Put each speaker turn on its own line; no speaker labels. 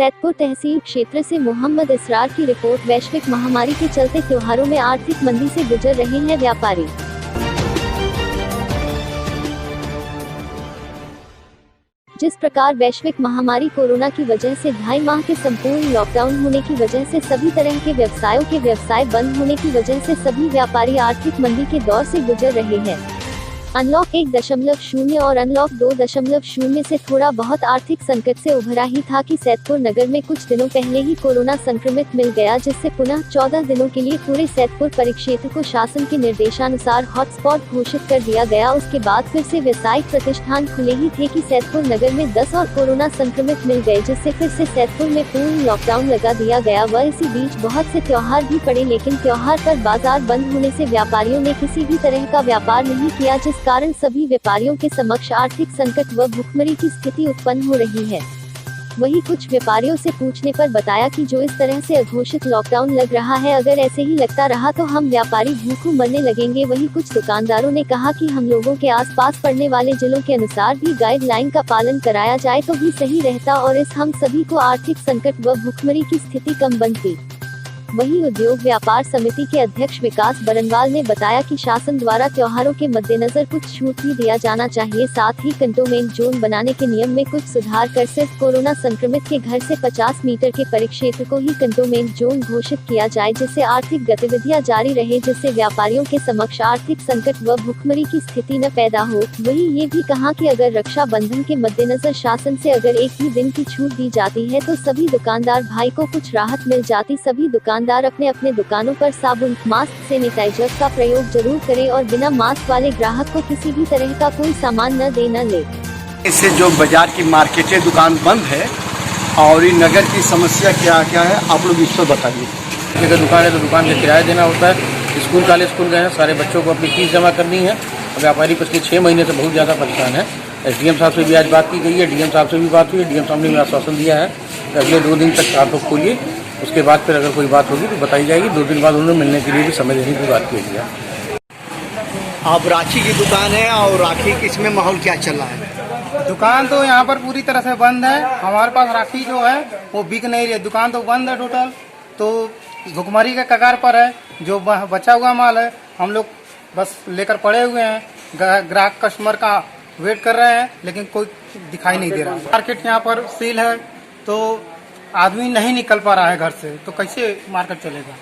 सैदपुर तहसील क्षेत्र से मोहम्मद इसरार की रिपोर्ट। वैश्विक महामारी के चलते त्योहारों में आर्थिक मंदी से गुजर रहे हैं व्यापारी। जिस प्रकार वैश्विक महामारी कोरोना की वजह से 2.5 माह के संपूर्ण लॉकडाउन होने की वजह से सभी तरह के व्यवसायों के व्यवसाय बंद होने की वजह से सभी व्यापारी आर्थिक मंदी के दौर से गुजर रहे हैं। अनलॉक 1.0 और अनलॉक 2.0 से थोड़ा बहुत आर्थिक संकट से उभरा ही था कि सैदपुर नगर में कुछ दिनों पहले ही कोरोना संक्रमित मिल गया, जिससे पुनः 14 दिनों के लिए पूरे सैदपुर परिक्षेत्र को शासन के निर्देशानुसार हॉटस्पॉट घोषित कर दिया गया। उसके बाद फिर से व्यावसायिक प्रतिष्ठान खुले ही थे कि सैदपुर नगर में 10 और कोरोना संक्रमित मिल गए, जिससे फिर से सैदपुर में पूर्ण लॉकडाउन लगा दिया गया। वह इसी बीच बहुत से त्योहार भी पड़े, लेकिन त्योहार पर बाजार बंद होने से व्यापारियों ने किसी भी तरह का व्यापार नहीं किया, जिस कारण सभी व्यापारियों के समक्ष आर्थिक संकट व भुखमरी की स्थिति उत्पन्न हो रही है। वहीं कुछ व्यापारियों से पूछने पर बताया कि जो इस तरह से अघोषित लॉकडाउन लग रहा है, अगर ऐसे ही लगता रहा तो हम व्यापारी भूखों मरने लगेंगे। वहीं कुछ दुकानदारों ने कहा कि हम लोगों के आसपास पड़ने वाले जिलों के अनुसार भी गाइडलाइन का पालन कराया जाए तो भी सही रहता और इस हम सभी को आर्थिक संकट व भुखमरी की स्थिति कम बनती। वहीं उद्योग व्यापार समिति के अध्यक्ष विकास बरनवाल ने बताया कि शासन द्वारा त्योहारों के मद्देनजर कुछ छूट भी दिया जाना चाहिए, साथ ही कंटोनमेंट जोन बनाने के नियम में कुछ सुधार कर सिर्फ कोरोना संक्रमित के घर से 50 मीटर के परिक्षेत्र को ही कंटोनमेंट जोन घोषित किया जाए, जिससे आर्थिक गतिविधियां जारी रहे, जिससे व्यापारियों के समक्ष आर्थिक संकट व भुखमरी की स्थिति न पैदा हो। वहीं ये भी कहा कि अगर रक्षाबंधन के मद्देनजर शासन से अगर एक ही दिन की छूट दी जाती है तो सभी दुकानदार भाई को कुछ राहत मिल जाती। सभी दुकानदार अपने अपने दुकानों पर साबुन, मास्क, सैनिटाइजर का प्रयोग जरूर करें और बिना मास्क वाले ग्राहक को किसी भी तरह का कोई सामान न दे न ले।
इससे जो बाजार की मार्केटें दुकान बंद है और इन नगर की समस्या क्या क्या है आप लोग इस पर बताइए।
अगर दुकान है तो दुकान का किराया देना होता है। स्कूल कॉलेज स्कूल गए हैं, सारे बच्चों को अपनी फीस जमा करनी है। व्यापारी पिछले 6 महीने से बहुत ज़्यादा परेशान है। SDM साहब से भी आज बात की गई है, DM साहब से भी बात हुई है। DM साहब ने आश्वासन दिया है कि अगले 2 दिन तक आप लोग खोलिए, उसके बाद फिर अगर कोई बात होगी तो बताई जाएगी। 2 दिन बाद उन्होंने मिलने के लिए भी समय देने की बात की है।
अब राखी की दुकान है और राखी इसमें माहौल क्या चल रहा है?
दुकान तो यहाँ पर पूरी तरह से बंद है। हमारे पास राखी जो है वो बिक नहीं रही है, दुकान तो बंद है टोटल। तो भुखमरी के कगार पर है। जो बचा हुआ माल है हम लोग बस लेकर पड़े हुए हैं, ग्राहक कस्टमर का वेट कर रहे हैं, लेकिन कोई दिखाई नहीं दे रहा। मार्केट यहाँ पर सील है तो आदमी नहीं निकल पा रहा है घर से, तो कैसे मार्केट चलेगा।